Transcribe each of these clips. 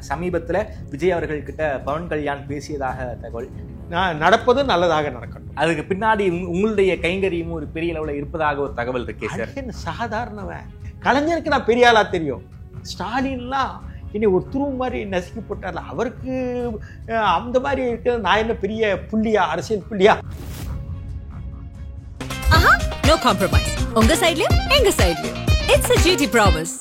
சமீபத்தில் விஜய் அவர்கள்கிட்ட பவன் கல்யாண் பேசியதாக தகவல். நடப்பது நல்லதாக நடக்கணும். அதுக்கு பின்னாடி உங்களுடைய கைங்கரியமும் ஒரு பெரிய அளவில் இருப்பதாக ஒரு தகவல் இருக்கே சார். சாதாரணவன் கலைஞருக்கு நான் பெரிய ஆளா தெரியும். ஸ்டாலின்லாம் இன்னை ஒரு துருவு மாதிரி நசுக்கி போட்டார்ல, அவருக்கு அந்த மாதிரி இருக்கிற நான் என்ன பெரிய புள்ளியா, அரசியல் புள்ளியா? No compromise. உங்க சைடுலயும் எங்க சைடுலயும். It's a GT promise.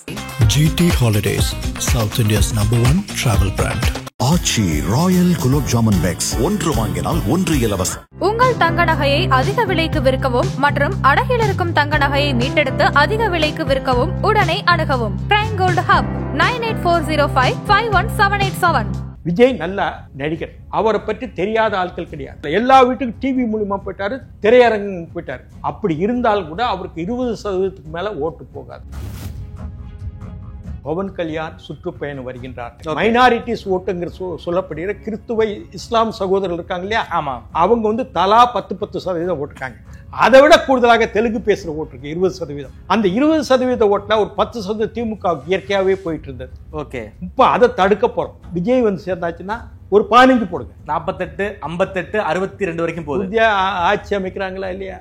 GT Holidays, South India's #1 travel brand. Aachi Royal gulab jamun packs, ஒன்று வாங்கினால் ஒன்று இலவசம். உங்கள் தங்க நகையை அதிக விலைக்கு விற்கவும் மற்றும் அடகில் இருக்கும் தங்க நகையை மீட்டெடுத்து அதிக விலைக்கு விற்கவும் உடனே அணுகவும் பிரைம் கோல்டு ஹப் 9840551787. விஜய் நல்ல நடிகர், அவரை பற்றி தெரியாத ஆட்கள் கிடையாது. எல்லா வீட்டுக்கும் டிவி மூலியமா போயிட்டாரு, திரையரங்கு போயிட்டாரு. அப்படி இருந்தாலும் கூட அவருக்கு 20% மேல ஓட்டு போகாது. பவன் கல்யாண் சுற்றுப்பயணம் வருகின்றார். மைனாரிட்டிஸ் ஓட்டுங்கிற சொல்லப்படுகிற கிறிஸ்துவ இஸ்லாம் சகோதரர்கள் இருக்காங்க இல்லையா, ஆமா, அவங்க தலா 10% ஓட்டுக்காங்க. அதை விட கூடுதலாக தெலுங்கு பேசுற ஓட்டு இருக்கு 20%. அந்த 20% ஓட்டுல ஒரு 10% திமுக இயற்கையாவே போயிட்டு இருந்தது. ஓகே, இப்ப அதை தடுக்க போறோம். விஜய் சேர்ந்தாச்சுன்னா ஒரு 15 போடுங்க. 48, 58, 62 வரைக்கும் போகுது. இந்தியா ஆட்சி அமைக்கிறாங்களா இல்லையா?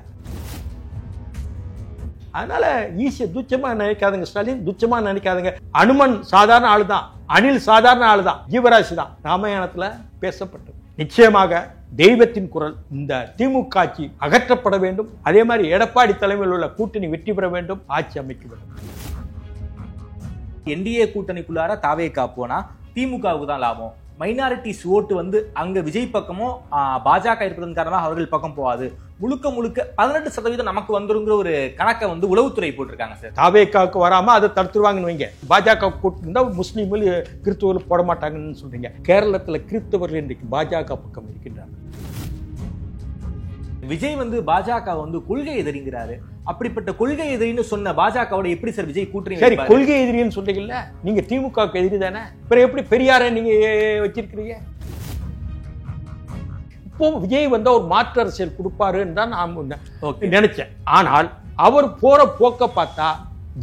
அதனால ஈஸியா துச்சமா நினைக்காதுங்க ஸ்டாலின், துச்சமா நினைக்காதுங்க. அனுமன் சாதாரண ஆளுதான், அனில் சாதாரண ஆளுதான், ஜீவராசி தான். ராமாயணத்துல பேசப்பட்டது. நிச்சயமாக தெய்வத்தின் குரல். இந்த திமுக ஆட்சி அகற்றப்பட வேண்டும். அதே மாதிரி எடப்பாடி தலைமையில் உள்ள கூட்டணி வெற்றி பெற வேண்டும், ஆட்சி அமைக்க வேண்டும். என்டிஏ கூட்டணிக்குள்ளார தாவேகா போனா திமுகவுக்கு தான் லாபம். மைனாரிட்டிஸ் ஓட்டு அங்க விஜய் பக்கமும் பாஜக இருப்பதன் காரணமாக அவர்கள் பக்கம் போகாது. முழுக்க 18% நமக்கு வந்துருங்கிற ஒரு கணக்கை உளவுத்துறை போட்டிருக்காங்க சார். தாவேகாவுக்கு வராம அதை தடுத்துருவாங்கன்னு வைங்க. பாஜக கூட்டு இருந்தா முஸ்லீம்கள் கிறிஸ்துவர்கள் போட மாட்டாங்கன்னு சொல்றீங்க. கேரளத்துல கிறிஸ்தவர்கள் இன்றைக்கு பாஜக பக்கம் இருக்கின்றார். விஜய் பாஜக கொள்கை எதிரிங்கிறாரு. அப்படிப்பட்ட கொள்கை எதிரின்னு சொன்ன பாஜகவோட எப்படி சார் விஜய் கூட்டணி? சரி, கொள்கை எதிரின்னு சொல்றீங்கல்ல, நீங்க திமுகவுக்கு எதிரி தானே. எப்படி பெரியார நீங்க வச்சிருக்கிறீங்க? இப்போ விஜய் ஒரு மாற்று அரசியல் கொடுப்பாருன்னு தான் நான் நினைச்சேன். ஆனால் அவர் போற போக்க பார்த்தா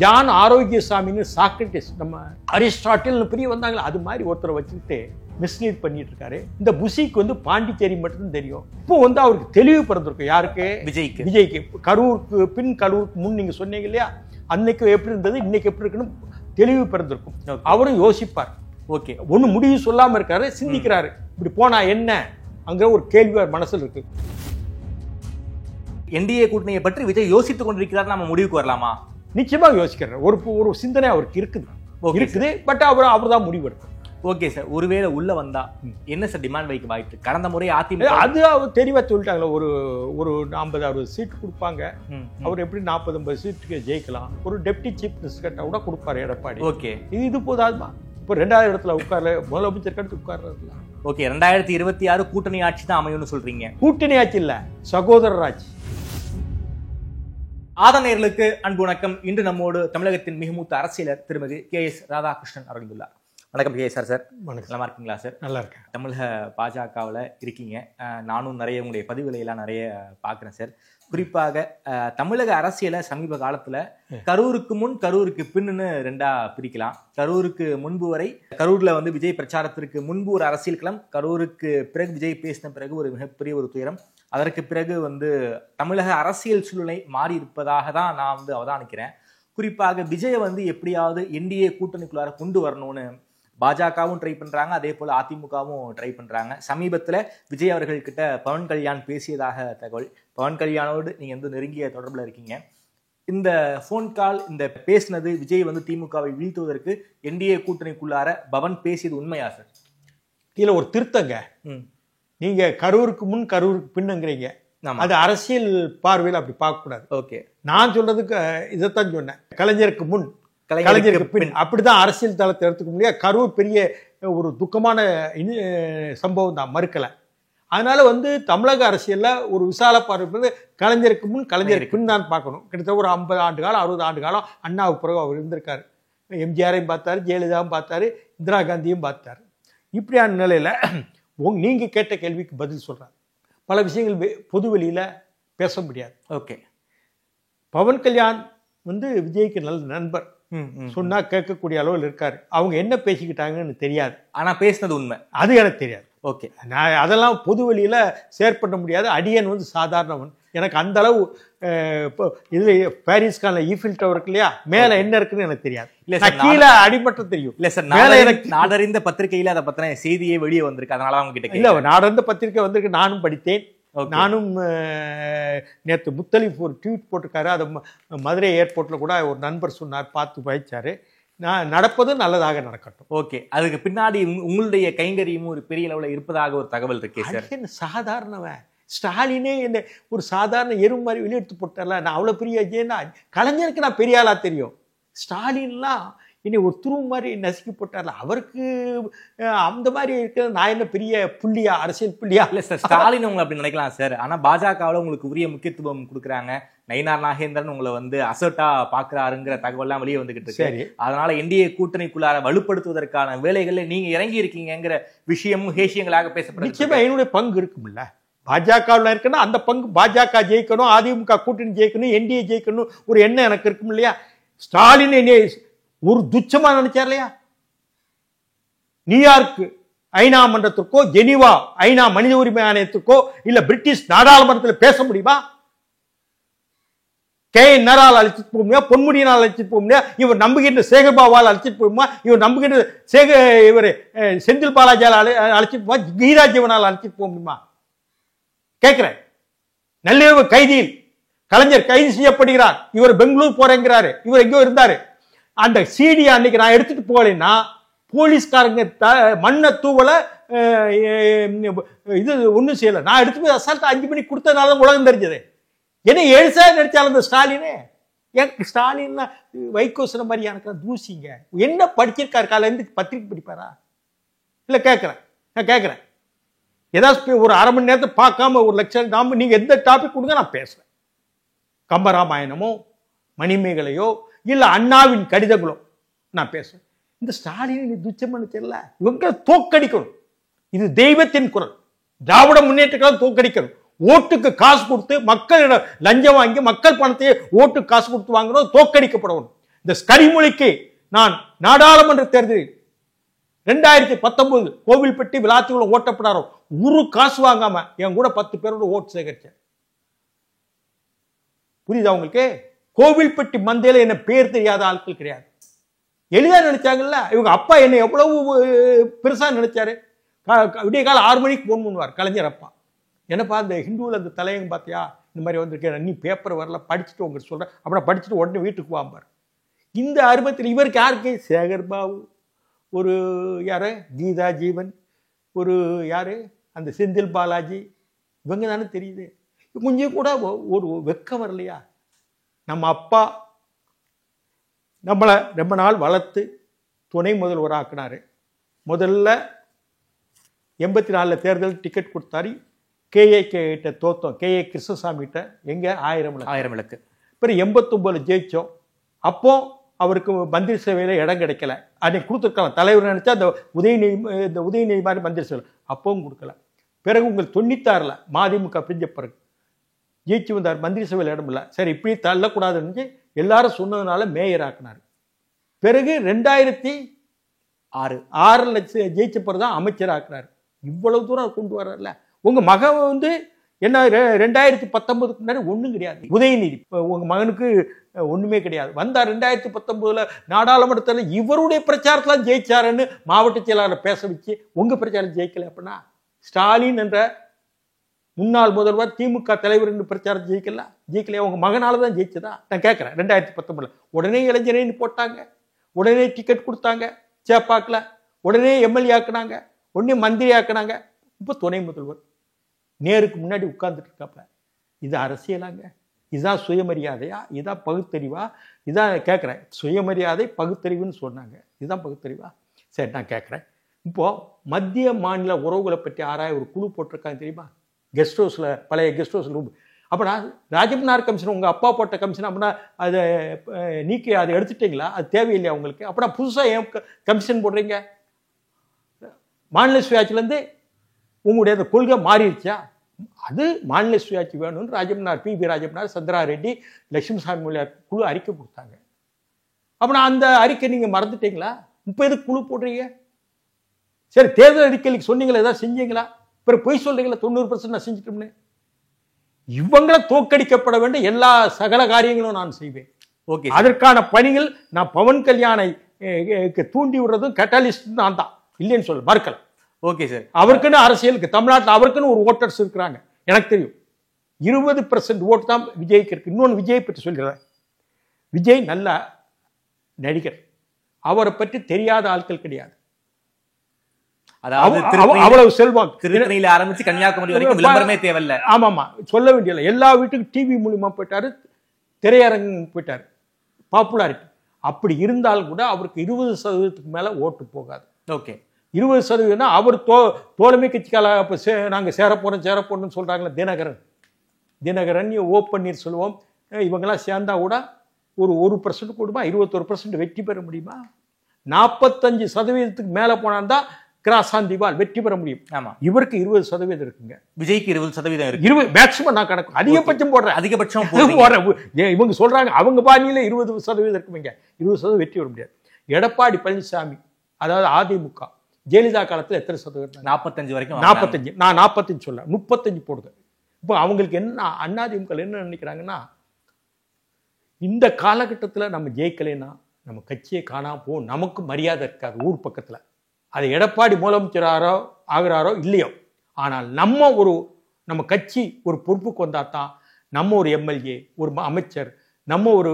ஜான் ஆரோக்கியசாமின்னு சாக்ரட்டிஸ், நம்ம அரிஸ்டாட்டில் பெரிய வந்தாங்களே, அது மாதிரி ஒருத்தரை வச்சுக்கிட்டு மிஸ்லீட் பண்ணிட்டு இருக்காரு. இந்த புஷிக்கு பாண்டிச்சேரி மட்டும் தெரியும். இப்போ அவருக்கு தெளிவு பிறந்திருக்கும். யாருக்கு? விஜய்க்கு. கரூருக்கு பின், கரூருக்கு முன் நீங்க சொன்னீங்க இல்லையா, அன்னைக்கு எப்படி இருந்தது, இன்னைக்கு எப்படி இருக்குன்னு தெளிவு பிறந்திருக்கும். அவரும் யோசிப்பார். ஓகே, ஒண்ணு முடிவு சொல்லாம இருக்காரு, சிந்திக்கிறாரு. இப்படி போனா என்ன அங்க ஒரு கேள்வி மனசுல இருக்கு. என்டிஏ கூட்டணியை பற்றி விஜய் யோசித்துக் கொண்டிருக்கிறார், நம்ம முடிவுக்கு வரலாமா? நிச்சயமாக யோசிக்கிறார். ஒரு சிந்தனை அவருக்கு இருக்குது. பட் அவர் தான் முடிவு எடுக்கும். ஓகே சார், ஒருவேளை உள்ள வந்தா என்ன சார் டிமாண்ட் வைக்க வாய்ப்பு? கடந்த முறை அதிமுக அது அவர் தெளிவா சொல்லிட்டாங்களா, ஒரு 50-60 சீட் கொடுப்பாங்க. அவர் எப்படி 40-50 சீட்டுக்கு ஜெயிக்கலாம். ஒரு டெப்டி சீஃப் மினிஸ்டர் கூட கொடுப்பாரு எடப்பாடி. ஓகே, இது போதாதுமா? இப்போ 2வது இடத்துல உட்கார்ல முதலமைச்சர் கட்டு உட்கார்ல. ஓகே, 2026 கூட்டணி ஆட்சி தான் அமையும்னு சொல்றீங்க. கூட்டணி ஆட்சி இல்ல, சகோதரர் ஆட்சி. ஆதநேயர்களுக்கு அன்பு வணக்கம். இன்று நம்மோடு தமிழகத்தின் மிக மூத்த அரசியலர் திருமதி KS ராதாகிருஷ்ணன் அவர்களுள்ளார். வணக்கம் KS சார். நல்லா இருக்கீங்களா சார்? நல்லா இருக்கேன். தமிழக பாஜகவில் இருக்கீங்க. நானும் நிறைய உங்களுடைய பதிவுகளை எல்லாம் நிறைய பார்க்குறேன் சார். குறிப்பாக தமிழக அரசியலை சமீப காலத்தில் கரூருக்கு முன், கரூருக்கு பின்னு 2ஆ பிரிக்கலாம். கரூருக்கு முன்பு வரை, கரூரில் விஜய் பிரச்சாரத்திற்கு முன்பு ஒரு அரசியல் களம், கரூருக்கு பிறகு விஜய் பேசின பிறகு ஒரு மிகப்பெரிய ஒரு துயரம், அதற்கு பிறகு தமிழக அரசியல் சூழ்நிலை மாறி இருப்பதாக தான் நான் அவதானிக்கிறேன். குறிப்பாக விஜயை எப்படியாவது என்டிஏ கூட்டணிக்குள்ளார கொண்டு வரணும்னு பாஜகவும் ட்ரை பண்றாங்க, அதே போல அதிமுகவும் ட்ரை பண்றாங்க. சமீபத்தில் விஜய் அவர்கள்கிட்ட பவன் கல்யாண் பேசியதாக தகவல். பவன் கல்யாணோடு நீங்க நெருங்கிய தொடர்புல இருக்கீங்க. இந்த போன் கால், இந்த பேசினது விஜய் திமுகவை வீழ்த்துவதற்கு என்டிஏ கூட்டணிக்குள்ளார பவன் பேசியது உண்மையா சார்? இதுல ஒரு திருத்தங்க. நீங்க கரூருக்கு முன், கரூருக்கு பின்னுங்கிறீங்க. அது அரசியல் பார்வையில் அப்படி பார்க்க கூடாது. ஓகே, நான் சொல்றதுக்கு இதைத்தான் சொன்னேன். கலைஞருக்கு முன், கலைஞருக்கு பின், அப்படிதான் அரசியல் தளத்தை எடுத்துக்க முடியாது. கரூர் பெரிய ஒரு துக்கமான சம்பவம் தான், மறுக்கல. அதனால தமிழக அரசியல்ல ஒரு விசால பார்வை கலைஞருக்கு முன், கலைஞருக்கு பின் தான் பார்க்கணும். கிட்டத்தட்ட ஒரு 50 ஆண்டு காலம், 60 ஆண்டு காலம் அண்ணாவுக்கு பிறகு அவர் இருந்திருக்காரு. எம்ஜிஆரையும் பார்த்தாரு, ஜெயலலிதாவும் பார்த்தாரு, இந்திரா காந்தியும் பார்த்தாரு. இப்படியான நிலையில நீங்க கேட்ட கேள்விக்கு பதில் சொல்றாரு. பல விஷயங்கள் பொது வெளியில பேச முடியாது. ஓகே, பவன் கல்யாண் விஜய்க்கு நல்ல நண்பர். சொன்னா கேட்கக்கூடிய அளவில் இருக்காரு. அவங்க என்ன பேசிக்கிட்டாங்கன்னு தெரியாது, ஆனா பேசினது உண்மை, அது எனக்கு தெரியாது. ஓகே, நான் அதெல்லாம் பொது வெளியில ஷேர் பண்ண முடியாது. அடியன் வந்து சாதாரணவன். எனக்கு அந்த அளவு இதுல பாரிஸ்கான ஈஃபில் டவர் இருக்கு இல்லையா, மேல என்ன இருக்குன்னு எனக்கு தெரியாது. இல்ல சார், கீழே அடிமட்டம் தெரியும். இல்ல சார், மேல எனக்கு நாடறிந்த பத்திரிகையில அதை பத்தின செய்தியே வெளியே வந்திருக்கு, அதனால அவங்க கிட்ட இல்ல நாடறிந்த பத்திரிகை வந்திருக்கு, நானும் படித்தேன். நானும் நேற்று முத்தலிஃப் ஒரு ட்வீட் போட்டிருக்காரு, அதை மதுரை ஏர்போர்ட்ல கூட ஒரு நண்பர் சொன்னார், பார்த்து பயிற்சாரு. நான் நடப்பது நல்லதாக நடக்கட்டும். ஓகே, அதுக்கு பின்னாடி உங்களுடைய கைங்கரியமும் ஒரு பெரிய அளவில் இருப்பதாக ஒரு தகவல் இருக்கே சார். என்ன சாதாரணவன் ஸ்டாலினே என்ன ஒரு சாதாரண எறும்பு மாதிரி வெளியெடுத்து போட்டார்ல, நான் அவ்வளோ பெரிய ஏன்னா கலைஞருக்கு நான் பெரிய ஆளா தெரியும். ஸ்டாலின்லாம் என்னை ஒரு துருவு மாதிரி நசுக்கி போட்டார்ல, அவருக்கு அந்த மாதிரி இருக்கிற நான் என்ன பெரிய புள்ளியா, அரசியல் புள்ளியா? இல்லை சார், ஸ்டாலின் உங்களை அப்படி நினைக்கலாம் சார். ஆனால் பாஜகவில் உங்களுக்கு உரிய முக்கியத்துவம் கொடுக்குறாங்க. நயினார் நாகேந்திரன் உங்களை வந்து அசர்ட்டா பாக்குறாருங்கிற தகவல்லாம் வெளியே வந்துகிட்டு இருக்கு. அதனால என்டிஏ கூட்டணிக்குள்ளார வலுப்படுத்துவதற்கான வேலைகள்ல நீங்க இறங்கி இருக்கீங்கிற விஷயமும் ஹேஷியங்களாக பேசப்படுது. நிச்சயமா என்னுடைய பங்கு இருக்கும்ல. பாஜகவில் இருக்குன்னா அந்த பங்கு, பாஜக ஜெயிக்கணும், அதிமுக கூட்டணி ஜெயிக்கணும், என்டிஏ ஜெயிக்கணும் ஒரு எண்ணம் எனக்கு இருக்கும் இல்லையா. ஸ்டாலின் என்னை ஒரு துச்சமா நினைச்சார் இல்லையா. நியூயார்க் ஐநா மன்றத்திற்கோ, ஜெனீவா ஐநா மனித உரிமை ஆணையத்திற்கோ, இல்ல பிரிட்டிஷ் நாடாளுமன்றத்தில் பேச முடியுமா? KNரால் அழைச்சிட்டு போக முடியா, பொன்முடியினால் அழைச்சிட்டு போக முடியா, இவர் நம்புகின்ற சேகர்பாபால் அழைச்சிட்டு போகுமா, இவர் நம்புகின்ற இவர் செந்தில் பாலாஜியால் அழைச்சிட்டு போமா, கீதா ஜீவனால் அழைச்சிட்டு போக முடியுமா கேட்கிறேன். நள்ளிரவு கைதியில் கலைஞர் கைது செய்யப்படுகிறார், இவர் பெங்களூர் போறேங்கிறாரு, இவர் எங்கேயோ இருந்தாரு. அந்த சிடி அன்னைக்கு நான் எடுத்துட்டு போகலைன்னா போலீஸ்காரங்க மண்ணை தூவல இது ஒன்றும் செய்யலை. நான் எடுத்து போய் அசால்ட்டா 5 மணிக்கு கொடுத்ததுனால உலகம் தெரிஞ்சது. என்ன 7 சார் நடிச்சாலும் அந்த ஸ்டாலினே, எனக்கு ஸ்டாலின் வைகோ சொன்ன மாதிரி எனக்கு தூசிங்க. என்ன படிச்சிருக்காரு, காலையில இருந்து பத்திரிக்கை படிப்பாரா? இல்லை கேட்குறேன், நான் கேட்குறேன். ஏதாவது ஒரு அரை மணி நேரத்தை பார்க்காம ஒரு லட்சம் நாம நீங்க எந்த டாபிக் கொடுங்க நான் பேசுறேன். கம்பராமாயணமோ மணிமேகலையோ இல்ல அண்ணாவின் கடிதங்களோ நான் பேசுறேன். இந்த ஸ்டாலின் துச்சம்னு தெரியல, இவங்க தோக்கடிக்கணும். இது தெய்வத்தின் குரல். திராவிட முன்னேற்றக்காக தோக்கடிக்கணும். ஓட்டுக்கு காசு கொடுத்து மக்களிடம் லஞ்சம் வாங்கி மக்கள் பணத்தையே ஓட்டுக்கு காசு கொடுத்து வாங்கணும், தோக்கடிக்கப்படணும். இந்த கரிமொழிக்கு நான் நாடாளுமன்ற தேர்தலில் 2019 கோவில்பட்டி விளாத்திக்குளம் ஓட்டப்படாரோ ஒரு காசு வாங்காம என் கூட 10 பேரோட ஓட்டு சேகரிச்சேன். புரியுதா உங்களுக்கு? கோவில்பட்டி மந்தையில என்ன பேர் தெரியாத ஆட்கள் கிடையாது. எளிதா நினைச்சாங்கல்ல. இவங்க அப்பா என்ன எவ்வளவு பெருசா நினைச்சாரு. விடிய கால 6 மணிக்கு போன் பண்ணுவார் கலைஞர் அப்பா. என்னப்பா இந்த ஹிந்துவில் அந்த தலையங்க பார்த்தியா, இந்த மாதிரி வந்திருக்கேன், நீ பேப்பர் வரல, படிச்சுட்டு உங்களுக்கு சொல்றேன், அப்புறம் படிச்சுட்டு உடனே வீட்டுக்கு வாம்பார். இந்த அருமத்தில் இவருக்கு யாருக்கு, சேகர் பாபு, ஒரு யாரு கீதா ஜீவன், ஒரு யாரு அந்த செந்தில் பாலாஜி, இவங்க தானே தெரியுது. கொஞ்சம் கூட ஒரு வெக்கம் வரலையா? நம்ம அப்பா நம்மளை ரொம்ப நாள் வளர்த்து துணை முதல்வர் ஆக்கினாரு. முதல்ல 84 தேர்தல் டிக்கெட் கொடுத்தாரு. KA கிட்ட தோத்தோம், KA கிருஷ்ணசாமி கிட்ட. எங்க 1000 விளக்கு. பிறகு 89 ஜெயிச்சோம். அப்போ அவருக்கு மந்திரி சேவையில இடம் கிடைக்கல. அன்னைக்கு கொடுத்துருக்கலாம், தலைவர் நினைச்சா அந்த உதயநிதி மாதிரி மந்திரி சேவை, அப்பவும் கொடுக்கல. பிறகு உங்களுக்கு 96 மதிமுக பிரிஞ்ச பிறகு ஜெயிச்சு வந்தார், மந்திரி சபையில் இடம் இல்லை. சரி இப்படி தள்ளக்கூடாதுன்னு எல்லாரும் சொன்னதுனால மேயர் ஆக்கினார். பிறகு 2006 ஜெயிச்ச பிறகுதான் அமைச்சர் ஆக்குறாரு. இவ்வளவு தூரம் கொண்டு வர்றல. உங்க மகன் வந்து என்ன 2019 முன்னாடி ஒன்றும் கிடையாது. உதயநிதி உங்க மகனுக்கு ஒண்ணுமே கிடையாது. வந்தார் 2019 நாடாளுமன்றத்தில் இவருடைய பிரச்சாரத்துல ஜெயிச்சாருன்னு மாவட்ட செயலாளர் பேச வச்சு உங்க பிரச்சாரம் ஜெயிக்கல. அப்படின்னா ஸ்டாலின் என்ற முன்னாள் முதல்வர் திமுக தலைவர் என்று பிரச்சாரம் ஜெயிக்கலையா? உங்க மகனால தான் ஜெயிச்சதா? நான் கேட்கிறேன். 2019 உடனே இளைஞரேன்னு போட்டாங்க, உடனே டிக்கெட் கொடுத்தாங்க சேப்பாக்கில், உடனே எம்எல்ஏ ஆக்குனாங்க, உடனே மந்திரி ஆக்குனாங்க, இப்போ துணை முதல்வர் நேருக்கு முன்னாடி உட்கார்ந்துட்டு இருக்காப்ல. இது அரசியலாங்க? இதுதான் சுயமரியாதையா? இதுதான் பகுத்தறிவா? இதான் கேட்குறேன். சுயமரியாதை பகுத்தறிவுன்னு சொன்னாங்க, இதுதான் பகுத்தறிவா? சரி நான் கேட்குறேன். இப்போ மத்திய மாநில உறவுகளை பற்றி ஆராய ஒரு குழு போட்டிருக்காங்க தெரியுமா? கெஸ்ட் ஹவுஸில், பழைய கெஸ்ட் ஹவுஸ் ரூம். அப்படின்னா ராஜமன்னார் கமிஷன் உங்கள் அப்பா போட்ட கமிஷன், அப்படின்னா அதை நீக்கி அதை எடுத்துட்டீங்களா? அது தேவையில்லையா உங்களுக்கு? அப்படின்னா புதுசாக ஏன் கமிஷன் போடுறீங்க? மாநில சுயாட்சியிலேருந்து உங்களுடைய அந்த கொள்கை மாறிடுச்சா? அது மாநில சுயாட்சி வேணும்னு ராஜமன்னார், PV ராஜமன்னார், சந்திரா ரெட்டி, லட்சுமி சாமி குழு அறிக்கை கொடுத்தாங்க. அப்படின்னா அந்த அறிக்கை நீங்க மறந்துட்டீங்களா? இப்ப எதுக்கு குழு போடுறீங்க? சரி, தேர்தல் அறிக்கைக்கு சொன்னீங்களா, ஏதாவது செஞ்சீங்களா? பிறகு பொய் சொல்றீங்களா 90% நான் செஞ்சுட்டோம்னு? இவங்களை தோற்கடிக்கப்பட வேண்டும் எல்லா சகல காரியங்களும் நான் செய்வேன். ஓகே, அதற்கான பணிகள் நான் பவன் கல்யாணை தூண்டி விடுறதும் கேட்டலிஸ்ட் நான் தான், இல்லைன்னு சொல்ல மறுக்கல. Okay sir. அவருக்குன்னு அரசியலுக்கு தமிழ்நாட்டில் அவருக்குன்னு ஒரு ஓட்டர்ஸ் இருக்கிறாங்க, எனக்கு தெரியும். 20% ஓட்டு தான் விஜய்க்கு இருக்கு. இன்னொன்று விஜய் பற்றி சொல்கிறேன். விஜய் நல்ல நடிகர், அவரை பற்றி தெரியாத ஆட்கள் கிடையாது. அவ்வளவு செல்வாக்கு. திருத்தணியில ஆரம்பிச்சு கன்னியாகுமரி வரைக்கும் விளம்பரமே தேவையில்லை. ஆமாமா, சொல்ல வேண்டியதில்லை. எல்லா வீட்டுக்கும் டிவி மூலியமா போயிட்டாரு, திரையரங்கு போயிட்டாரு, பாப்புலாரிட்டி. அப்படி இருந்தால் கூட அவருக்கு 20% மேல ஓட்டு போகாது. ஓகே, 20% அவர் தோழமை கட்சிக்கால நாங்க சேரப்போறோம்னு சொல்றாங்களே தினகரன் ஓ பன்னீர்செல்வம் இவங்கெல்லாம் சேர்ந்தா கூட ஒரு 1% கூடுமா? 21% வெற்றி பெற முடியுமா? 45% மேல போனால்தான் கிராசான் திவால் வெற்றி பெற முடியும். ஆமா, இவருக்கு 20% இருக்குங்க, விஜய்க்கு 20% இருக்கு. 20 மேக்சிமம் நான் கணக்கு அதிகபட்சம் போடுறேன், அதிகபட்சம் போடுறேன். இவங்க சொல்றாங்க அவங்க பாணியில 20% இருக்குங்க, 20% வெற்றி பெற முடியாது. எடப்பாடி பழனிசாமி அதாவது அதிமுக ஜெயலலிதா காலத்துல எத்தனை சதவீதம்? 45 வரைக்கும். 45, நான் 45 சொல்ல 35 போடுங்க. இப்போ அவங்களுக்கு என்ன, அதிமுக என்ன நினைக்கிறாங்கன்னா, இந்த காலகட்டத்தில் நம்ம ஜெயிக்கலைன்னா நம்ம கட்சியை காணாம போகும், நமக்கு மரியாதை இருக்காது ஊர் பக்கத்துல. அது எடப்பாடி முதலமைச்சராரோ ஆகிறாரோ இல்லையோ, ஆனால் நம்ம கட்சி ஒரு பொறுப்புக்கு வந்தா தான் நம்ம ஒரு எம்எல்ஏ, ஒரு அமைச்சர், நம்ம ஒரு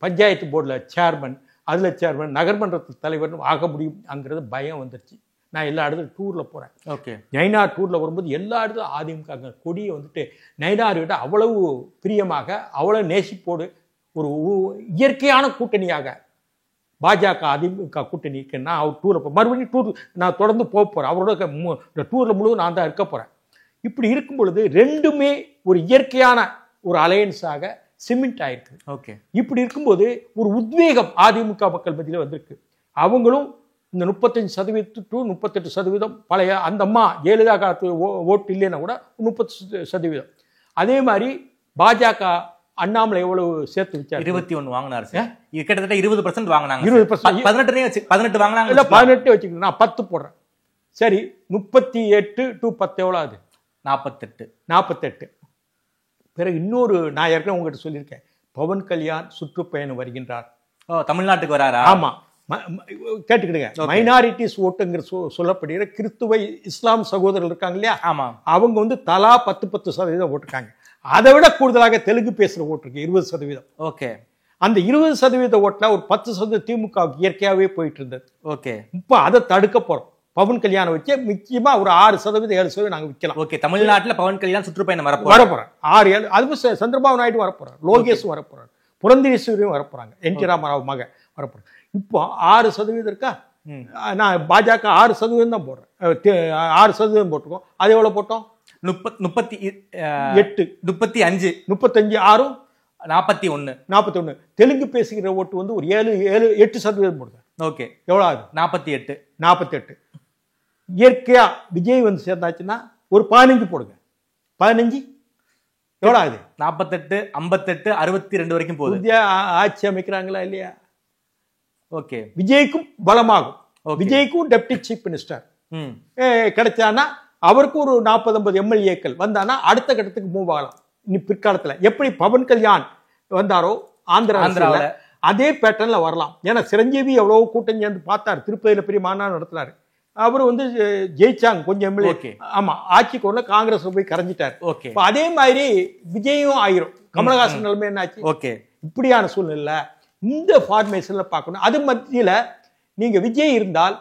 பஞ்சாயத்து போர்டில் சேர்மன், அதில் சேர்மன், நகர்மன்ற தலைவர்னு ஆக முடியும்ங்கிறது பயம் வந்துருச்சு. நான் எல்லா இடத்துல டூரில் போகிறேன். ஓகே, நயினார் டூரில் வரும்போது எல்லா இடத்துல அதிமுக கொடியை வந்துட்டு நயினார்கிட்ட அவ்வளவு பிரியமாக, அவ்வளவு நேசிப்போடு ஒரு இயற்கையான கூட்டணியாக பாஜக அதிமுக கூட்டணிக்கு நான் அவர் டூரில் மறுபடியும் டூர் நான் தொடர்ந்து போக போகிறேன். அவரோட டூரில் முழுவதும் நான் தான் இருக்க போகிறேன். இப்படி இருக்கும் பொழுது ரெண்டுமே ஒரு இயற்கையான ஒரு அலையன்ஸாக சிமெண்ட் ஆயிருக்கு. ஓகே, இப்படி இருக்கும்போது ஒரு உத்வேகம் அதிமுக மக்கள் மத்தியில் வந்திருக்கு. அவங்களும் இந்த 35% to 38% பழைய அந்த அம்மா ஜெயலலிதா காலத்து ஓட்டு இல்லைன்னா கூட 30%. அதே மாதிரி பாஜக அண்ணாமலை எவ்வளவு சேர்த்து வச்சாரு? 21 வாங்கினாரு சார். இது கிட்டத்தட்ட 20% வாங்கினாங்க. 20% 18 வாங்கினாங்க. இல்ல 18 வச்சுக்கிட்டு நான் 10 போடுறேன். சரி, 38 to 10 எவ்வளவு ஆகுது? 48. பிறகு இன்னொரு, நான் ஏற்கனவே உங்ககிட்ட சொல்லியிருக்கேன், பவன் கல்யாண் சுற்றுப்பயணம் வருகின்றார். தமிழ்நாட்டுக்கு வராரா? ஆமா, கேட்டுக்கிடுங்க. மைனாரிட்டிஸ் ஓட்டுங்கிற சொல்லப்படுகிற கிறிஸ்துவ இஸ்லாம் சகோதரர்கள் இருக்காங்க இல்லையா, ஆமா, அவங்க தலா 10% ஓட்டுருக்காங்க. அதை விட கூடுதலாக தெலுங்கு பேசுற ஓட்டு இருக்கு 20%. ஓகே, அந்த 20% ஓட்டுல ஒரு 10% திமுக இயற்கையாவே போயிட்டு இருந்தது. ஓகே, இப்ப அதை தடுக்க போறோம். பவன் கல்யாணம் வச்சு நிச்சயமா ஒரு 6% 7% நாங்க விற்கலாம். ஓகே, தமிழ்நாட்டுல பவன் கல்யாண் சுற்றுப்பயணம் வரப்போறேன். 6 7 அதுவும் சந்திரபாபு நாயுடு வரப்போறார், லோகேஷும் வரப்போறார், புரந்தீஸ்வரியும் வரப்போறாங்க, என் டி ராமராவ் மக வரப்போறாங்க. இப்போ 6% இருக்கா? நான் பாஜக 6% தான் போடுறேன், 6% போட்டுக்கோம். அது எவ்வளவு போட்டோம்? 38, 35, 35, 6, 41. தெலுங்கு பேசுகிற ஓட்டு ஒரு 8% போடுங்க. ஓகே, எவ்வளவு ஆகுது? 48. இயற்கையா விஜய் சேர்ந்தாச்சுன்னா ஒரு 15 போடுங்க. 15 எவ்வளவு ஆகுது? 48, 58, 62 வரைக்கும் போகுது. இந்தியா ஆட்சி அமைக்கிறாங்களா இல்லையா? ஓகே, விஜய்க்கும் பலமாகும். விஜய்க்கும் டெப்டி சீஃப் மினிஸ்டர் கிடைச்சானா அவருக்கு ஒரு 40-50 எம்எல்ஏக்கள் வந்தானா அடுத்த கட்டத்துக்கு மூவ் ஆகலாம். இனி பிற்காலத்துல எப்படி பவன் கல்யாண் வந்தாரோ ஆந்திராவில் அதே பேட்டர்ன்ல வரலாம். ஏன்னா சிரஞ்சீவி எவ்வளவு கூட்டம் சேர்ந்து பார்த்தாரு, திருப்பதியில பெரிய மாநாடு நடத்தினாரு. அவர் ஜெயிச்சாங்க கொஞ்சம் எம்எல்ஏ. ஆமா, ஆட்சிக்கு ஒண்ணு காங்கிரஸ் போய் கரைஞ்சிட்டாரு. ஓகே, அதே மாதிரி விஜயும் ஆயிரும். கமலஹாசன் நிலைமை என்ன ஆச்சு? ஓகே, இப்படியான சூழ்நிலை இந்த ஃபார்மேஷன்ல பார்க்கணும். அது மத்தியில நீங்க விஜய் இருந்தால்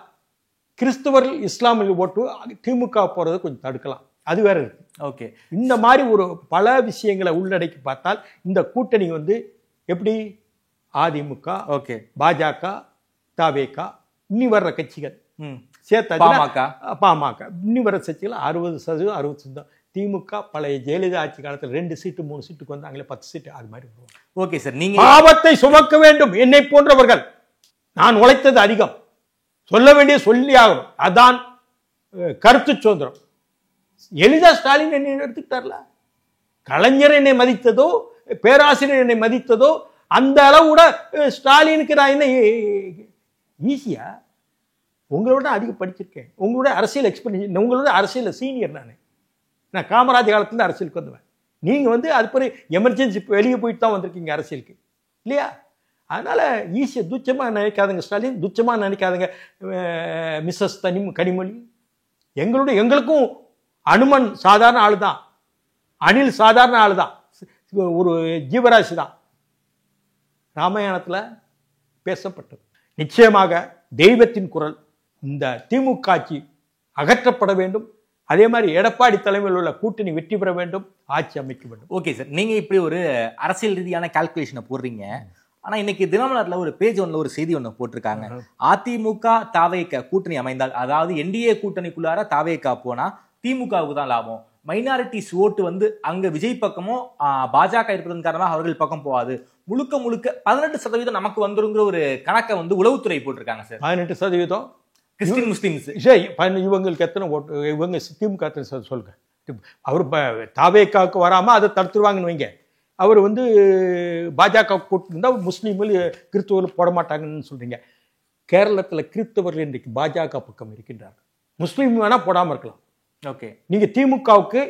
கிறிஸ்தவர்கள் இஸ்லாமிய ஓட்டு திமுக போறது கொஞ்சம் தடுக்கலாம். அது வேற இருக்கு. ஓகே, இந்த மாதிரி ஒரு பல விஷயங்களை உள்ளடக்கி பார்த்தால் இந்த கூட்டணி எப்படி அதிமுக, ஓகே, பாஜக, தவேக, இன்னி வர்ற கட்சிகள் சேர்த்தா பாமக இன்னி வர்ற கட்சிகள் 60%, 60%. திமுக பழைய ஜெயலலிதா ஆட்சி காலத்தில் 2 சீட்டு 3 சீட்டுக்கு வந்தாங்களே 10 சீட்டு அது மாதிரி. ஓகே சார், நீங்க பாவத்தை சுமக்க வேண்டும். என்னை போன்றவர்கள், நான் உழைத்தது அதிகம், சொல்ல வேண்டிய சொல்லி ஆகணும். அதான் கருத்து சுதந்திரம். எளிதா ஸ்டாலின் என்னை எடுத்துக்கிட்டார்ல, கலைஞர் என்னை மதித்ததோ, பேராசிரியர் என்னை மதித்ததோ, அந்த அளவு கூட ஸ்டாலினுக்கு நான் என்ன ஈஸியா உங்களோட அதிக படிச்சிருக்கேன், உங்களோட அரசியல் எக்ஸ்பீரியன்ஸ், உங்களோட அரசியல் சீனியர். நான் காமராஜ் காலத்துல அரசியலுக்கு வந்துவேன். நீங்க அது பிறகு எமர்ஜென்சி வெளியே போயிட்டு தான் வந்திருக்கீங்க அரசியலுக்கு இல்லையா? அதனால ஈஸியா துச்சமா நினைக்காதுங்க ஸ்டாலின், துச்சமா நினைக்காதுங்க மிஸ்ஸஸ் கனிமொழி. எங்களுக்கும் அனுமன் சாதாரண ஆளு தான், அனில் சாதாரண ஆளு தான், ஒரு ஜீவராசி தான். ராமாயணத்துல பேசப்பட்டது. நிச்சயமாக தெய்வத்தின் குரல் இந்த திமுக ஆட்சி அகற்றப்பட வேண்டும். அதே மாதிரி எடப்பாடி தலைமையில் உள்ள கூட்டணி வெற்றி பெற வேண்டும், ஆட்சி அமைக்க வேண்டும். ஓகே சார், நீங்க இப்படி ஒரு அரசியல் ரீதியான கால்குலேஷனை போடுறீங்க. ஆனா இன்னைக்கு தினமலர்ல ஒரு பேஜ் ஒன்ல ஒரு செய்தி ஒன்று போட்டிருக்காங்க. அதிமுக தாவேக கூட்டணி அமைந்தால், அதாவது என்டிஏ கூட்டணிக்குள்ளார தாவேக போனா திமுகவுக்கு தான் லாபம். மைனாரிட்டிஸ் ஓட்டு அங்க விஜய் பக்கமும் பாஜக இருப்பதன் காரணமாக அவர்கள் பக்கம் போகாது, முழுக்க 18% நமக்கு வந்துருங்கிற ஒரு கணக்கை உளவுத்துறை போட்டிருக்காங்க சார். 18% Christian Muslims. இவங்களுக்கு எத்தனை ஓட்டு, இவங்க திமுக சொல்லுங்க. அவர் தாவேக்காவுக்கு வராம அதை தடுத்துருவாங்கன்னு வைங்க. அவர் பாஜக கூட்டிருந்தா முஸ்லீம்கள் கிறிஸ்தவர்கள் போட மாட்டாங்கன்னு சொல்றீங்க. கேரளத்தில் கிறிஸ்தவர்கள் இன்றைக்கு பாஜக பக்கம் இருக்கின்றார்கள். முஸ்லீம் வேணா போடாம இருக்கலாம். ஓகே, நீங்க திமுகவுக்கு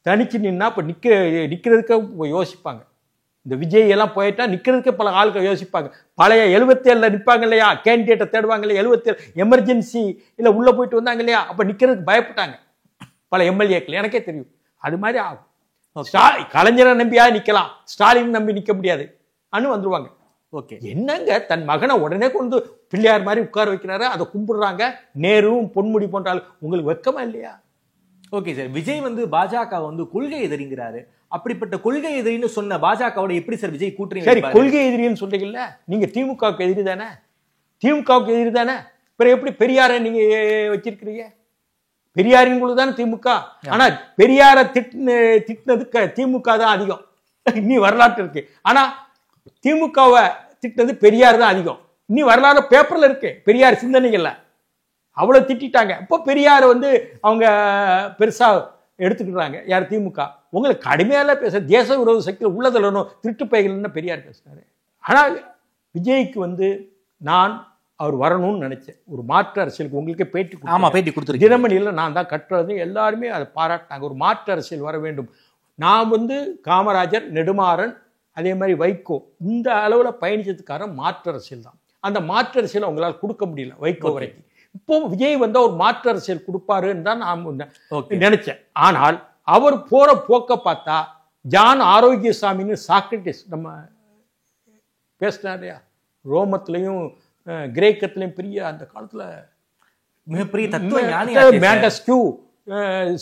தனிச்சு நின்னா இப்ப நிக்கிறதுக்கு யோசிப்பாங்க. இந்த விஜய் எல்லாம் போயிட்டா நிக்கிறதுக்கு பல ஆட்கள் யோசிப்பாங்க. பழைய 77 நிற்பாங்க இல்லையா, கேண்டிடேட்டை தேடுவாங்க இல்லையா, 77 எமர்ஜென்சி இல்ல உள்ள போயிட்டு வந்தாங்க இல்லையா, அப்ப நிக்கிறதுக்கு பயப்பட்டாங்க பல எம்எல்ஏக்கள், எனக்கே தெரியும். அது மாதிரி ஆகும். கலைஞரை நம்பியா நிக்கலாம், ஸ்டாலின் நம்பி நிக்க முடியாது அனு வந்துருவாங்க. ஓகே, என்னங்க தன் மகனை உடனே கொண்டு பிள்ளையார் மாதிரி உட்கார வைக்கிறாரு, அதை கும்பிடுறாங்க. நேருவும் பொன்முடி போன்றால் உங்களுக்கு வெக்கமா இல்லையா? ஓகே சார், விஜய் பாஜக கொள்கை எதிரிங்கிறாரு. அப்படிப்பட்ட கொள்கை எதிரின்னு சொன்ன பாஜகவோட எப்படி சார் விஜய் கூட்டணி? சரி, கொள்கை எதிரின்னு சொல்றீங்கல்ல, நீங்க திமுகவுக்கு எதிரி தானே, திமுகவுக்கு எதிரி தானே, பிறகு எப்படி பெரியாரை நீங்க வச்சிருக்கிறீங்க? பெரியாரின் குழு தானே திமுக. ஆனா பெரியாரை திட்டினதுக்கு திமுக தான் அதிகம். இன்னி வரலாற்று இருக்கு. ஆனா திமுகவை திட்டினது பெரியார் தான் அதிகம். இன்னி வரலாறு பேப்பர்ல இருக்கு, பெரியார் சிந்தனைகள்ல அவ்வளவு திட்டாங்க. இப்போ பெரியார் அவங்க பெருசா எடுத்துக்கிறாங்க. யார்? திமுக. உங்களுக்கு கடுமையால பேச தேச விரோத சக்தியில் உள்ளதில் திருட்டு பைகள்னு பெரியார் பேசுறாரு. ஆனால் விஜய்க்கு நான் அவர் வரணும்னு நினைச்சேன். ஒரு மாற்று அரசியலுக்கு உங்களுக்கு பேட்டி கொடுத்து தினமணியில் நான் தான் கட்டுறது, எல்லாருமே அதை பாராட்டினாங்க. ஒரு மாற்று அரசியல் வர வேண்டும். நான் காமராஜர், நெடுமாறன், அதே மாதிரி வைகோ இந்த அளவில் பயணிச்சதுக்கான மாற்று அரசியல் தான். அந்த மாற்று அரசியலை அவங்களால் கொடுக்க முடியல வைகோ வரைக்கும். இப்போ விஜய் ஒரு மாற்று அரசியல் கொடுப்பாருன்னு தான் நான் நினைச்சேன். ஆனால் அவர் போற போக்க பார்த்தா ஜான் ஆரோக்கியசாமின்னு சாக்ரட்டிஸ் நம்ம பேசினாரையா, ரோமத்திலையும் கிரேக்கத்திலையும் பெரிய அந்த காலத்துல மிகப்பெரிய தத்துவ ஞானி மேண்டஸ்கியூ,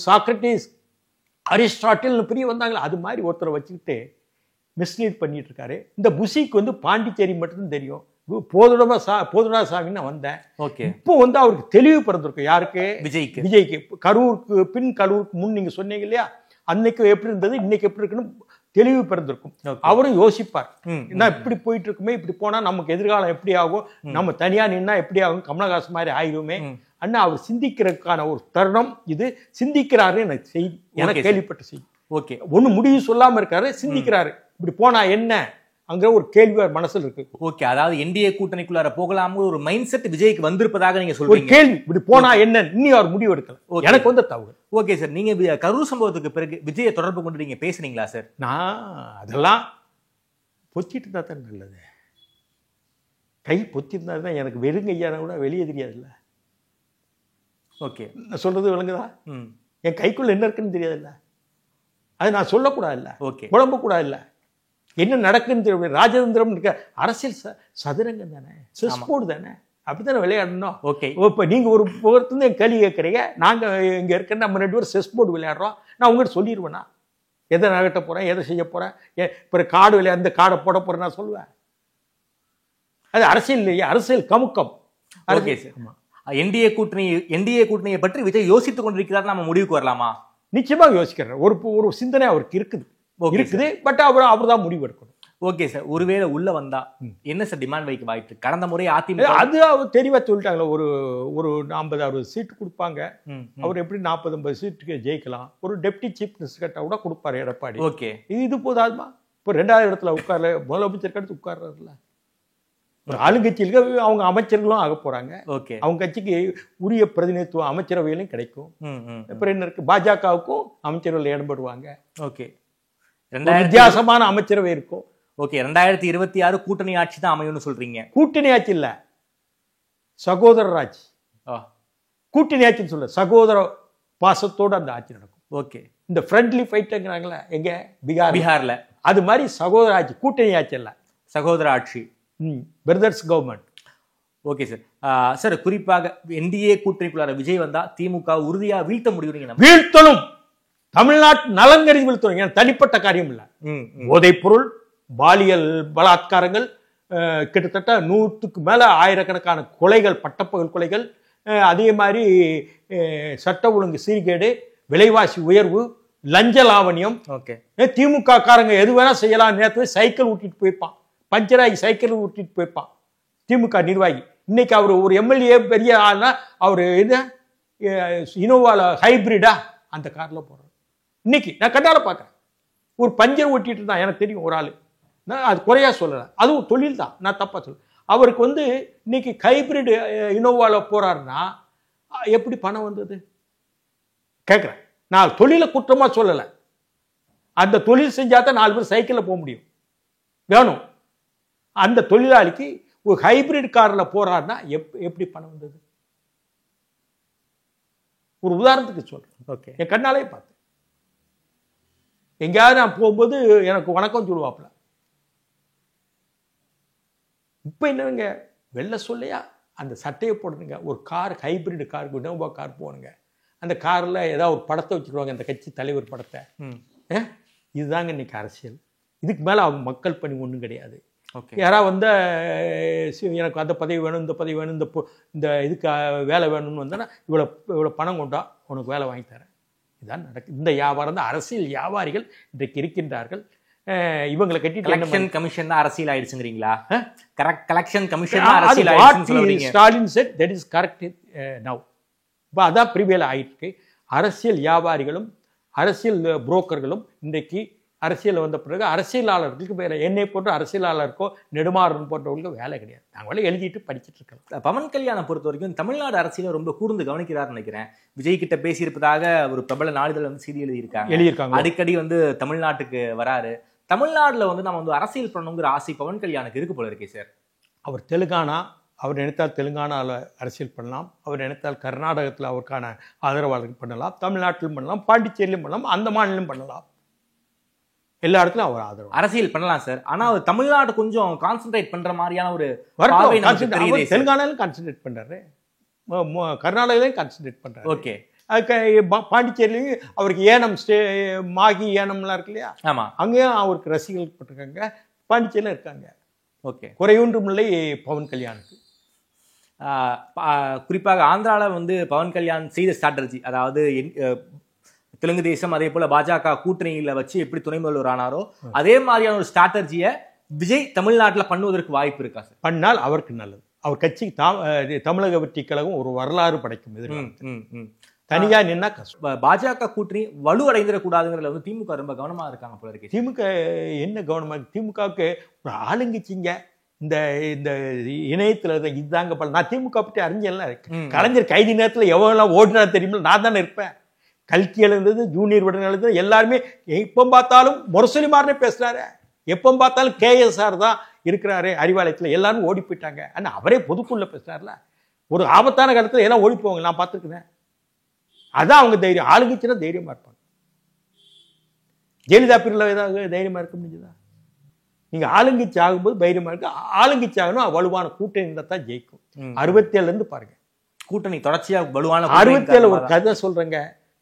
சாக்ரட்டிஸ், அரிஸ்டாட்டில் பெரிய வந்தாங்களா, அது மாதிரி ஒருத்தரை வச்சுக்கிட்டு மிஸ்லீட் பண்ணிட்டு இருக்காரு. இந்த புஷிக்கு பாண்டிச்சேரி மட்டும்தான் தெரியும். போதுடாசாமி நான் வந்தேன். இப்போ அவருக்கு தெளிவு பிறந்திருக்கும். யாருக்கு? விஜய்க்கு. கரூருக்கு பின், கரூருக்கு முன் நீங்க சொன்னீங்க இல்லையா, அன்னைக்கு எப்படி இருந்தது இன்னைக்கு எப்படி இருக்குன்னு தெளிவு பிறந்திருக்கும். அவரும் யோசிப்பார், என்ன இப்படி போயிட்டு இருக்குமே, இப்படி போனா நமக்கு எதிர்காலம் எப்படி ஆகும், நம்ம தனியா நின்னா எப்படி ஆகும், கமலஹாசன் மாதிரி ஆயிடுமே அண்ணா அவர் சிந்திக்கிறதுக்கான ஒரு தருணம் இது. சிந்திக்கிறாரு எனக்கு செய்தி, எனக்கு கேள்விப்பட்ட செய்தி. ஓகே, ஒண்ணு முடிவு சொல்லாம இருக்காரு, சிந்திக்கிறாரு. இப்படி போனா என்ன அங்க ஒரு கேள்வி மனசுல இருக்கு. ஓகே, அதாவது என்டிஏ கூட்டணிக்குள்ளார போகலாம ஒரு மைண்ட் செட் விஜய்க்கு வந்திருப்பதாக நீங்க சொல்றீங்க. கேள்வி இப்படி போனா என்ன, இன்னும் அவர் முடிவு எடுக்கல. எனக்கு தவறு. ஓகே சார், நீங்க கரூர் சம்பவத்துக்கு பிறகு விஜயை தொடர்பு கொண்டு நீங்க பேசுனீங்களா சார்? நான் அதெல்லாம் பொத்திட்டு இருந்தா தான் நல்லது. கை பொத்திருந்தா தான் எனக்கு வெறுங்கையான கூட வெளியே தெரியாதுல்ல. ஓகே, நான் சொல்றது விளங்குதா? என் கைக்குள்ள என்ன இருக்குன்னு தெரியாதுல்ல, அது நான் சொல்லக்கூடாதுல்ல. ஓகே, குழம்ப கூடாதுல்ல, என்ன நடக்குன்னு தெரியும். ராஜதந்திரம் இருக்க அரசியல் சதுரங்கம் தானே, செஸ் போர்டு தானே, அப்படித்தானே விளையாடணும். ஓகே, இப்போ நீங்க ஒரு ஒருத்தருந்து என் கேள்வி கேட்குறீங்க, நாங்க இங்க இருக்க நம்ம 2 பேரும் செஸ் போர்டு விளையாடுறோம். நான் உங்கள்கிட்ட சொல்லிடுவேனா எதை நகட்ட போறேன், எதை செய்ய போறேன், இப்போ காடு விளையாட அந்த காடை போட போறேன் நான் சொல்லுவேன். அது அரசியல் இல்லையா, அரசியல் கமுக்கம். ஓகே சார், என்டிஏ கூட்டணியை பற்றி விஜய் யோசித்துக் கொண்டிருக்கிறார், நம்ம முடிவுக்கு வரலாமா? நிச்சயமாக யோசிக்கிறேன். ஒரு சிந்தனை அவருக்கு இருக்குது. பட் அவர் தான் முடிவு எடுக்கணும். ஓகே சார், ஒருவேளை உள்ள வந்தா என்ன சார் டிமாண்ட் வைக்க வாய்ப்பு? கடந்த முறை அதிமுக அது அவர் தெளிவா சொல்லிட்டாங்களா, ஒரு 50-60 சீட்டு கொடுப்பாங்க. அவர் எப்படி 40-50 சீட்டுக்கு ஜெயிக்கலாம். ஒரு டெப்டி சீஃப் மினிஸ்டர் கூட கொடுப்பாரு எடப்பாடி. ஓகே, இது போதாதுமா? இப்போ 2வது இடத்துல உட்கார்ல முதலமைச்சர் அடுத்து உட்கார்றாருல. ஒரு ஆளுங்கட்சியில அவங்க அமைச்சர்களும் ஆக போறாங்க. ஓகே. அவங்க கட்சிக்கு உரிய பிரதிநிதித்துவம் அமைச்சரவையிலும் கிடைக்கும். அப்புறம் என்ன இருக்கு, பாஜகவுக்கும் அமைச்சரவையில் இடம்பெறுவாங்க. ஓகே. வித்தியாசமான அமைச்சரவை இருக்கும். ஓகே. 2026 கூட்டணி ஆட்சி தான் அமையும்னு சொல்றீங்க. கூட்டணி ஆட்சி இல்ல, சகோதரர் ஆட்சி. கூட்டணி ஆட்சின்னு சொல்ல, சகோதர பாசத்தோடு அந்த ஆட்சி நடக்கும். ஓகே. இந்த ஃப்ரெண்ட்லி ஃபைட்டுங்கிறாங்களே எங்க, பீகார்ல, அது மாதிரி சகோதர ஆட்சி, கூட்டணி ஆட்சி இல்ல, சகோதர ஆட்சி, brothers government. Okay sir. Sir, குறிப்பாக என்டிஏ கூட்டணிக்குள்ளார விஜய் வந்தா திமுக உறுதியா வீழ்த்த முடியும். வீழ்த்தணும், தமிழ்நாட்டு நலன் கருதி வீழ்த்தணும். தனிப்பட்ட காரியம் இல்ல. போதைப் பொருள், பாலியல் பலாத்காரங்கள், கிட்டத்தட்ட 100க்கு மேல ஆயிரக்கணக்கான கொலைகள், பட்டப்பகல் கொலைகள், அதே மாதிரி சட்ட ஒழுங்கு சீர்கேடு, விலைவாசி உயர்வு, லஞ்ச லாவணியம். ஓகே. திமுக காரங்க எது வேணா செய்யலாம். நேரத்துல சைக்கிள் ஊட்டிட்டு போய்ப்பான், பஞ்சராகி சைக்கிள் ஊட்டிட்டு போய்ப்பான் திமுக நிர்வாகி. இன்னைக்கு அவர் ஒரு எம்எல்ஏ பெரிய ஆள்னா அவர் இது இனோவால ஹைபிரிடா அந்த கார்ல போறாரு. இன்னைக்கு நான் கண்ணால பாக்குறேன், ஒரு பஞ்சர் ஓட்டிட்டு இருந்தான், எனக்கு தெரியும் ஒரு ஆளு. நான் அது குறையா சொல்லலை, அதுவும் தொழில் தான், நான் தப்பா சொல்ல. அவருக்கு இன்னைக்கு ஹைபிரிட் இனோவால போறாருன்னா எப்படி பணம் வந்தது கேட்குறேன். நான் தொழிலை குற்றமா சொல்லலை, அந்த தொழில் செஞ்சாதான் 4 பேர் சைக்கிளில் போக முடியும். வேணும், அந்த தொழிலாளிக்கு ஒரு ஹைபிரிட் கார்ல போறாருன்னா எப்படி பணம் வந்தது? ஒரு உதாரணத்துக்கு சொல்றேன். ஓகே. என் கண்ணாலே பார்த்தேன். எங்கேயாவது நான் போகும்போது எனக்கு வணக்கம் சொல்லுவாப்புல. இப்ப என்னங்க, வெள்ள சொல்லையா அந்த சட்டையை போடுங்க, ஒரு car hybrid car, Innova car போனுங்க, அந்த கார்ல ஏதாவது ஒரு படத்தை வச்சுருவாங்க, அந்த கட்சி தலைவர் படத்தை. இதுதாங்க இன்னைக்கு அரசியல். இதுக்கு மேல அவங்க மக்கள் பணி ஒன்றும் கிடையாது. யாராவது வந்து எனக்கு அந்த பதவி வேணும், இந்த பதவி வேணும், இந்த இதுக்கு வேலை வேணும்னு வந்தோன்னா இவ்வளோ பணம் கொண்டா உனக்கு வேலை வாங்கி தரேன். இதுதான் நடக்குது. இந்த வியாபாரம் தான் அரசியல் வியாபாரிகள் இன்றைக்கு இருக்கின்றார்கள். இவங்களை கட்டி கலெக்ஷன் கமிஷன் தான் அரசியல் ஆயிடுச்சுங்கிறீங்களா? கரெக்ட், கலெக்ஷன் கமிஷன் தான் அரசியல் ஆயிடுச்சு. Stalin said that is correct now. இப்போ அதான் பிரிவேல ஆயிட்டு. அரசியல் வியாபாரிகளும் அரசியல் புரோக்கர்களும் இன்றைக்கு அரசியல் வந்த பிறகு அரசியலாளர்களுக்கு வேலை, என்னை போன்ற அரசியலாளருக்கோ நெடுமாறன் போன்றவர்களுக்கு வேலை கிடையாது. நாங்களே எழுதிட்டு படிச்சுட்டு இருக்கோம். பவன் கல்யாணம் பொறுத்த வரைக்கும் தமிழ்நாடு அரசியலை ரொம்ப கூர்ந்து கவனிக்கிறாருன்னு நினைக்கிறேன். விஜய் கிட்ட பேசியிருப்பதாக ஒரு பிரபல நாளிதழ் செய்தி எழுதியிருக்காங்க. அடிக்கடி தமிழ்நாட்டுக்கு வராரு. தமிழ்நாடுல நம்ம அரசியல் பண்ணணுங்கிற ஆசை பவன் கல்யாணுக்கு இருக்கு போல இருக்கே சார். அவர் தெலுங்கானா, அவர் நினைத்தால் தெலுங்கானாவில் அரசியல் பண்ணலாம், அவர் நினைத்தால் கர்நாடகத்தில் அவருக்கான ஆதரவாளர்கள் பண்ணலாம், தமிழ்நாட்டிலும் பண்ணலாம், பாண்டிச்சேரியிலும் பண்ணலாம், அந்த மாநிலம் பண்ணலாம், எல்லா இடத்துலயும் அவர் ஆதரவு அரசியல் பண்ணலாம் சார். ஆனா அவர் தமிழ்நாடு கொஞ்சம் கான்சென்ட்ரேட் பண்ற மாதிரியான ஒரு தெலுங்கானாலும் கான்சென்ட்ரேட் பண்றாரு, கர்நாடகாலையும் கான்சென்ட்ரேட் பண்றாரு. ஓகே. பாண்டிச்சேரியிலையும் அவருக்கு ஏனம் மாகி ஏனம்லாம் இருக்கு இல்லையா, ஆமா, அங்கேயும் அவருக்கு ரசிகர்கள் போட்டிருக்காங்க, பாண்டிச்சேரியில இருக்காங்க. ஓகே. குறையொன்றும் இல்லை பவன் கல்யாணுக்கு. குறிப்பாக ஆந்திரால பவன் கல்யாண் செய்த ஸ்ட்ராட்டஜி, அதாவது தெலுங்கு தேசம் அதே போல பாஜக கூட்டணியில வச்சு எப்படி துணை முதல்வர் ஆனாரோ அதே மாதிரியான ஒரு ஸ்ட்ராட்டஜியை விஜய் தமிழ்நாட்டில் பண்ணுவதற்கு வாய்ப்பு இருக்கா சார்? பண்ணால் அவருக்கு நல்லது. அவர் கட்சி தமிழக வெற்றி கழகம் ஒரு வரலாறு படைக்கும். தனியா நின்னா கஷ்டம். பாஜக கூட்டணி வலுவடைந்துடக்கூடாதுங்கிறதுல திமுக ரொம்ப கவனமா இருக்காங்க போல இருக்கு. திமுக என்ன கவனமா இருக்கு? திமுகவுக்கு ஒரு ஆளுங்கட்சிங்க இந்த இந்த இணையத்துல இதுதாங்க பல. நான் திமுக பற்றி அறிஞ்செல்லாம் இருக்கு. கலைஞர் கைதி நேரத்துல எவ்வளவு ஓடினா தெரியுமா, நான் தானே இருப்பேன். கல்கி எழுந்தது, ஜூனியர் விடன் எழுந்தது, எல்லாருமே எப்போ பார்த்தாலும் முரசொலி மாறனே பேசுறாரு, எப்போ பார்த்தாலும் KSR தான் இருக்கிறாரு அறிவாலயத்தில், எல்லாரும் ஓடி போயிட்டாங்க. ஆனால் அவரே பொதுக்குள்ள பேசுறாருல, ஒரு ஆபத்தான காலத்தில் எல்லாம் ஓடி போவாங்க, நான் பார்த்துருக்கிறேன். அதான் அவங்க தைரியம். ஆளுங்கட்சினா தைரியமா இருப்பாங்க. ஜெயலலிதா பிரிவில் ஏதாவது தைரியமா இருக்க முடியுதா? நீங்க ஆளுங்கட்சி ஆகும்போது தைரியமா இருக்கு. ஆளுங்கட்சி ஆகணும், வலுவான கூட்டணி இருந்தால் தான் ஜெயிக்கும். 67 பாருங்க கூட்டணி தொடர்ச்சியா வலுவான. 67 ஒரு கதை சொல்றேங்க.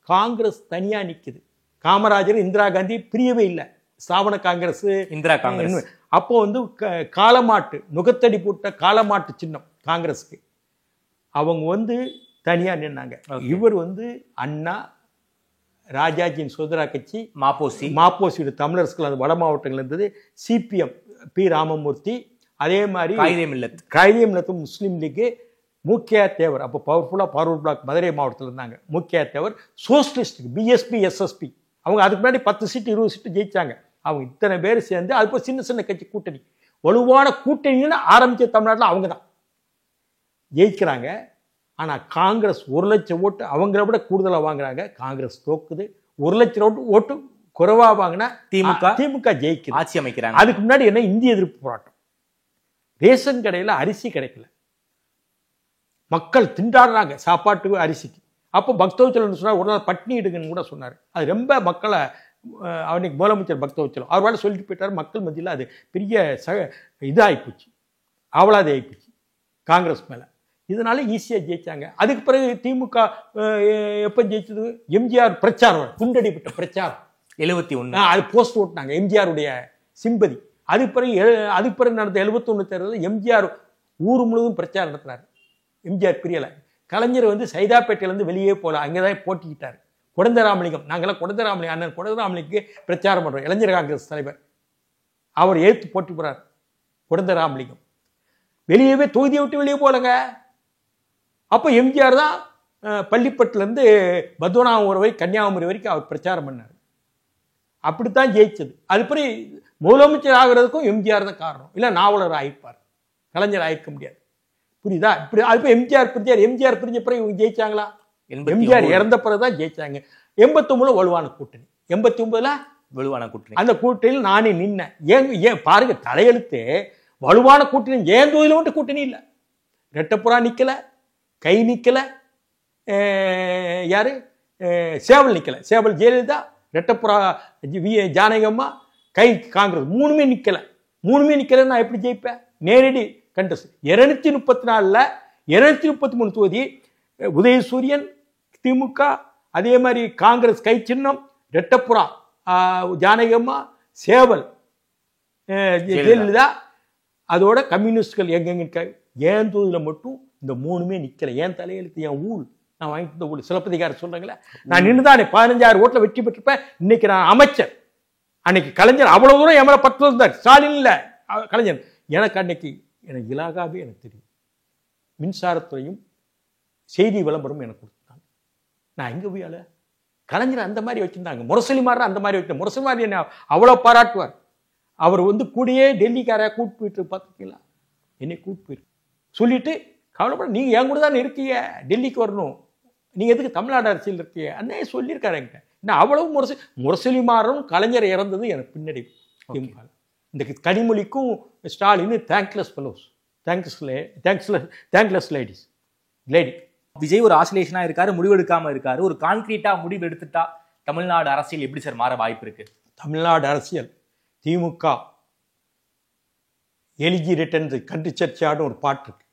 காங்கிரஸ் தனியா நிக்குது. காமராஜர் இந்திரா காந்தி பிரியவே இல்லை, ஸ்தாபன காங்கிரஸ் இந்திரா காங்கிரஸ். அப்போ காலமாட்டு நுகத்தடி போட்ட காலமாட்டு சின்னம் காங்கிரஸுக்கு. அவங்க தனியா நின்னாங்க. இவர் அண்ணா, ராஜாஜியின் சுதந்திரா கட்சி, மாப்போசியோட தமிழரசுகள் வட மாவட்டங்கள் இருந்தது, CPM பி ராமமூர்த்தி, அதே மாதிரி காயிதே மில்லத் முஸ்லீம் லீக், மூக்கியா தேவர், அப்போ பவர்ஃபுல்லா பார்வர்ட் பிளாக் மதுரை மாவட்டத்தில் இருந்தாங்க. மூக்கியா தேவர் சோசியலிஸ்ட், BSP SSP, அவங்க அதுக்கு முன்னாடி 10 சீட்டு 20 சீட்டு ஜெயிச்சாங்க. அவங்க இத்தனை பேர் சேர்ந்து அது போய் சின்ன சின்ன கட்சி கூட்டணி, வலுவான கூட்டணின்னு ஆரம்பிச்ச தமிழ்நாட்டில் அவங்க தான் ஜெயிக்கிறாங்க. ஆனால் காங்கிரஸ் 1 லட்சம் ஓட்டு அவங்கள விட கூடுதலாக வாங்குறாங்க. காங்கிரஸ் தோக்குது. 1 லட்சம் ஓட்டு குறைவாக வாங்கினா திமுக ஜெயிக்குது, ஆட்சி அமைக்கிறாங்க. அதுக்கு முன்னாடி என்ன இந்திய எதிர்ப்பு போராட்டம். ரேஷன் கடையில் அரிசி கிடைக்கல, மக்கள் திண்டாடுறாங்க சாப்பாட்டுக்கு அரிசிக்கு. அப்போ பக்தவச்சலம் சொன்னார், ஒரு நாள் பட்னி எடுங்கன்னு கூட சொன்னார். அது ரொம்ப மக்களை அவனுக்கு முதலமைச்சர் பக்தவச்சலம் அவர் வேலை சொல்லிட்டு போயிட்டார். மக்கள் மத்தியில் அது பெரிய இதாகிப்போச்சு, அவளாதி ஆகிப்போச்சு காங்கிரஸ் மேலே. இதனால ஈஸியாக ஜெயிச்சாங்க. அதுக்கு பிறகு திமுக எப்போ ஜெயிச்சது? எம்ஜிஆர் பிரச்சாரம், குண்டடிப்பட்ட பிரச்சாரம் 71 அது போஸ்ட் ஓட்டினாங்க எம்ஜிஆருடைய சிம்பதி. அதுக்கு பிறகு நடந்த 71 தேர்தலில் எம்ஜிஆர் ஊர் முழுவதும் பிரச்சாரம் நடத்தினார். எம்ஜிஆர் பிரியலை. கலைஞர் வந்து சைதாப்பேட்டையிலேருந்து வெளியே போகல, அங்கே தான் போட்டிக்கிட்டார். குடந்தராமலிங்கம், நாங்களாம் குடந்தராமலிங்கம் அண்ணன் குடந்தராமலிக்கு பிரச்சாரம் பண்ணுறோம், இளைஞர் காங்கிரஸ் தலைவர். அவர் ஏற்று போட்டி போகிறார். குடந்தராமலிங்கம் வெளியவே தொகுதியை விட்டு வெளியே போகலங்க. அப்போ எம்ஜிஆர் தான் பள்ளிப்பட்டிலேருந்து பத்மநாபபுரம் வரை கன்னியாகுமரி வரைக்கும் அவர் பிரச்சாரம் பண்ணார். அப்படித்தான் ஜெயிச்சது. அது பிறகு முதலமைச்சர் ஆகிறதுக்கும் எம்ஜிஆர் தான் காரணம். இல்லை நாவலர் ஆகிப்பார், கலைஞர் ஆகிக்க முடியாது. புரியுதா? இப்படி அது எம்ஜிஆர் பிரிஞ்ச பிறகு இவங்க ஜெயிச்சாங்களா? எம்ஜிஆர் இறந்த பிறகு தான் ஜெயிச்சாங்க. 89 வலுவான கூட்டணி, 89 வலுவான கூட்டணி. அந்த கூட்டணியில் நானே நின்னேன். ஏன் பாருங்க, தலையெழுத்து வலுவான கூட்டணி. ஏன் தொகுதியில் மட்டும் கூட்டணி இல்லை. ரெட்டப்புறா நிக்கல, கை நிக்கல, யாரு சேவல் நிக்கல, சேவல் ஜெயலலிதா, ரெட்டப்புறா ஜானகம்மா, கை காங்கிரஸ், மூணுமே நிக்கல. நான் எப்படி ஜெயிப்பேன்? நேரடி கண்டஸ்ட். 234ல் 233 தொகுதி உதயசூரியன் திமுக, அதே மாதிரி காங்கிரஸ் கை சின்னம், ரெட்டப்புறா ஜானகம்மா, சேவல் ஜெயலலிதா, அதோட கம்யூனிஸ்டுகள் எங்கெங்க. ஏன் தொகுதியில் மட்டும் இந்த மூணுமே நிக்கல. ஏன் தலையெழுத்து, என் ஊழ், நான் வாங்கிட்டு இருந்த ஊழல். சிலப்பதிகாரம் சொல்றாங்களே, நான் நின்றுதானே 15000 ஓட்டில் வெற்றி பெற்றிருப்பேன். இன்னைக்கு நான் அமைச்சர். அன்னைக்கு கலைஞர் அவ்வளவு தூரம் என் மேல 10 இருந்தார். ஸ்டாலின் இல்லை, கலைஞர். எனக்கு அன்னைக்கு எனக்கு இலாகாவே எனக்கு தெரியும். மின்சாரத்துறையும் செய்தி விளம்பரம் எனக்கு கொடுத்தாங்க. நான் எங்க போயால கலைஞர் அந்த மாதிரி வச்சிருந்தாங்க. முரசொலி மாதிரி அந்த மாதிரி வச்சு, முரசொலி மாதிரி என்ன அவ்வளோ பாராட்டுவார். அவர் வந்து கூடியே டெல்லிக்கார கூட்டு போயிட்டு பார்த்துருக்கீங்களா? என்னை கூட்டு போயிரு சொல்லிட்டு, கவலைப்பட, நீங்கள் என் கூட தானே இருக்கீங்க, டெல்லிக்கு வரணும், நீங்கள் எதுக்கு தமிழ்நாடு அரசியல் இருக்கீங்க அண்ணே சொல்லியிருக்காரு என்கிட்ட. நான் அவ்வளவு முரசொலி மாறும் கலைஞர் இறந்தது எனக்கு பின்னாடி. இந்த கனிமொழிக்கும் Stalin thankless fellows, thankless ladies. Vijay ஒரு ஆசிலேஷனா இருக்காரு, முடிவெடுக்காம இருக்காரு. ஒரு கான்கிரீட்டா முடிவு எடுத்துட்டா தமிழ்நாடு அரசியல் எப்படி சார் மாற வாய்ப்பு இருக்கு? தமிழ்நாடு அரசியல் திமுக எலிஜி ரிட்டன் கண்ட்ரி சர்ச் யார்டு ஒரு பாட்டு இருக்கு,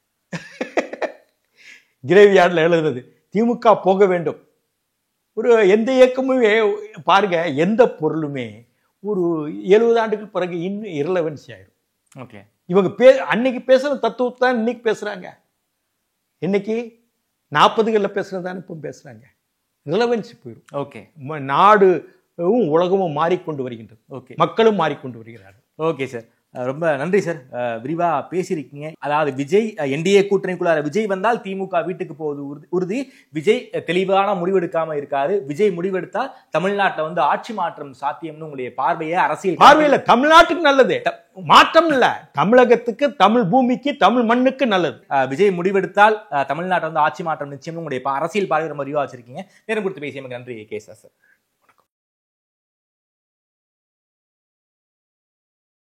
கிரேவியார்டில் எழுதுறது. திமுக போக வேண்டும். ஒரு எந்த இயக்கமுமே பாருங்க, எந்த பொருளுமே ஒரு 70 ஆண்டுகள் பிறகு இன்னும் இரலவன்சி ஆயிரும். ஓகே, இவங்க அன்னைக்கு பேசுற தத்துவத்தை தான் இன்னைக்கு பேசுறாங்க. இன்னைக்கு 40களில் பேசுறதானே இப்போ பேசுறாங்க. ரிலவன்சி போயிடும். ஓகே, நாடும் உலகமும் மாறிக்கொண்டு வருகின்றது. ஓகே, மக்களும் மாறிக்கொண்டு வருகிறார்கள். ஓகே சார், ரொம்ப நன்றி சார், விரிவா பேசியிருக்கீங்க. அதாவது விஜய் என்டிஏ கூட்டணிக்குள்ளார விஜய் வந்தால் திமுக வீட்டுக்கு போவது உறுதி. விஜய் தெளிவான முடிவெடுக்காம இருக்காரு. விஜய் முடிவெடுத்தா தமிழ்நாட்டில் வந்து ஆட்சி மாற்றம் சாத்தியம்னு உங்களுடைய பார்வையை அரசியல் பார்வையில் தமிழ்நாட்டுக்கு நல்லது, மாற்றம் இல்ல, தமிழகத்துக்கு, தமிழ் பூமிக்கு, தமிழ் மண்ணுக்கு நல்லது. விஜய் முடிவெடுத்தால் தமிழ்நாட்டில் வந்து ஆட்சி மாற்றம் நிச்சயம் உங்களுடைய அரசியல் பார்வை ரொம்ப விரிவா வச்சிருக்கீங்க. நேரம் கொடுத்து பேசியமைக்கு நன்றி கேசா சார்.